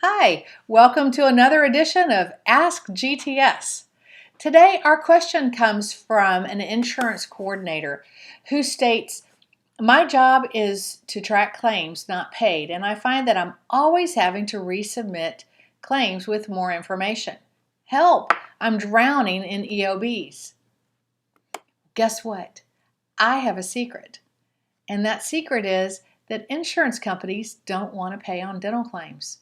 Hi, welcome to another edition of Ask GTS. Today, our question comes from an insurance coordinator who states, "My job is to track claims not paid, and I find that I'm always having to resubmit claims with more information. Help! I'm drowning in EOBs." Guess what? I have a secret, and that secret is that insurance companies don't want to pay on dental claims.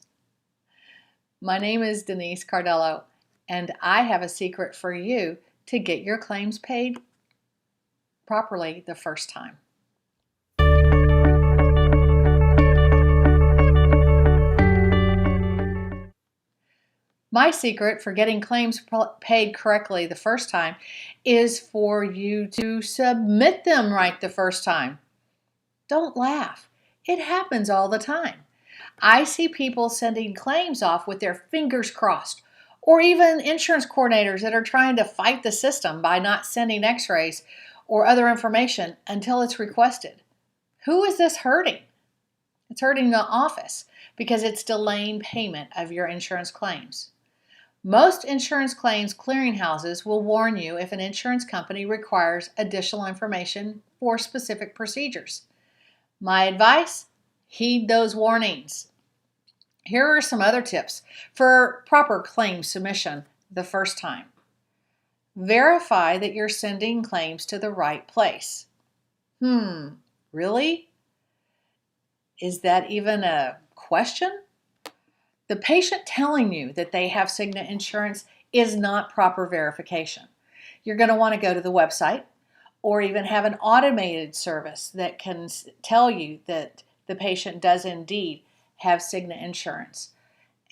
My name is Denise Cardello, and I have a secret for you to get your claims paid properly the first time. My secret for getting claims paid correctly the first time is for you to submit them right the first time. Don't laugh. It happens all the time. I see people sending claims off with their fingers crossed, or even insurance coordinators that are trying to fight the system by not sending x-rays or other information until it's requested. Who is this hurting? It's hurting the office because it's delaying payment of your insurance claims. Most insurance claims clearinghouses will warn you if an insurance company requires additional information for specific procedures. My advice? Heed those warnings. Here are some other tips for proper claim submission the first time. Verify that you're sending claims to the right place. Really? Is that even a question? The patient telling you that they have Cigna insurance is not proper verification. You're going to want to go to the website or even have an automated service that can tell you that the patient does indeed have Cigna insurance.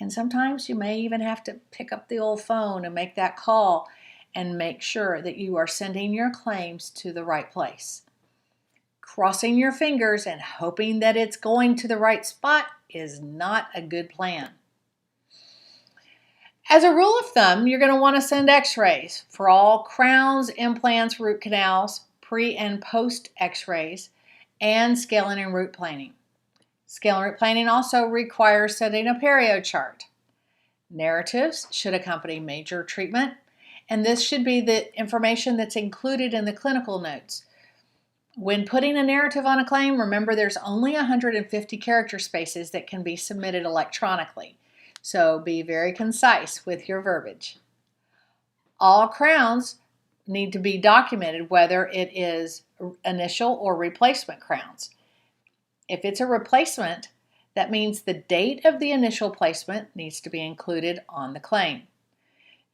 And sometimes you may even have to pick up the old phone and make that call and make sure that you are sending your claims to the right place. Crossing your fingers and hoping that it's going to the right spot is not a good plan. As a rule of thumb, you're going to want to send x-rays for all crowns, implants, root canals, pre and post x-rays, and scaling and root planing. Scale and root planing also requires sending a perio chart. Narratives should accompany major treatment, and this should be the information that's included in the clinical notes. When putting a narrative on a claim, remember there's only 150 character spaces that can be submitted electronically, so be very concise with your verbiage. All crowns need to be documented, whether it is initial or replacement crowns. If it's a replacement, that means the date of the initial placement needs to be included on the claim.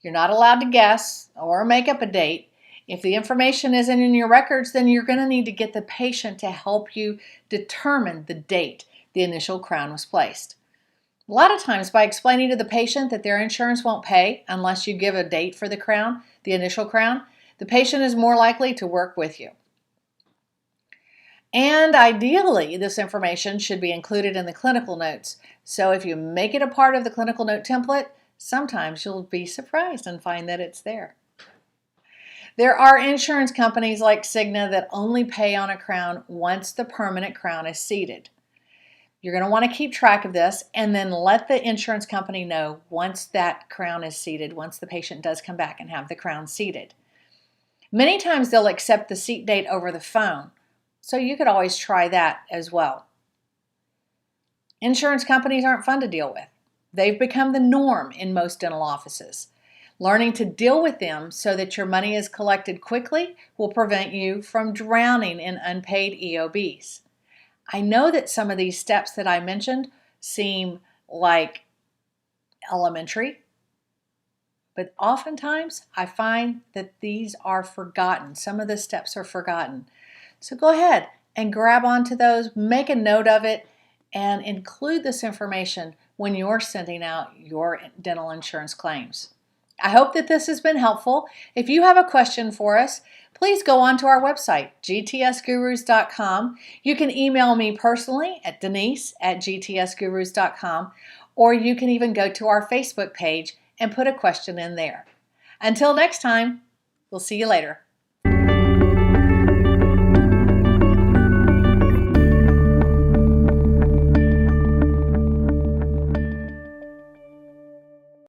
You're not allowed to guess or make up a date. If the information isn't in your records, then you're going to need to get the patient to help you determine the date the initial crown was placed. A lot of times, by explaining to the patient that their insurance won't pay unless you give a date for the crown, the initial crown, the patient is more likely to work with you. And ideally, this information should be included in the clinical notes. So if you make it a part of the clinical note template, sometimes you'll be surprised and find that it's there. There are insurance companies like Cigna that only pay on a crown once the permanent crown is seated. You're going to want to keep track of this and then let the insurance company know once that crown is seated, once the patient does come back and have the crown seated. Many times they'll accept the seat date over the phone, so you could always try that as well. Insurance companies aren't fun to deal with. They've become the norm in most dental offices. Learning to deal with them so that your money is collected quickly will prevent you from drowning in unpaid EOBs. I know that some of these steps that I mentioned seem like elementary, but oftentimes I find that these are forgotten. Some of the steps are forgotten. So go ahead and grab onto those, make a note of it, and include this information when you're sending out your dental insurance claims. I hope that this has been helpful. If you have a question for us, please go on to our website, gtsgurus.com. You can email me personally at denise@gtsgurus.com, or you can even go to our Facebook page and put a question in there. Until next time, we'll see you later.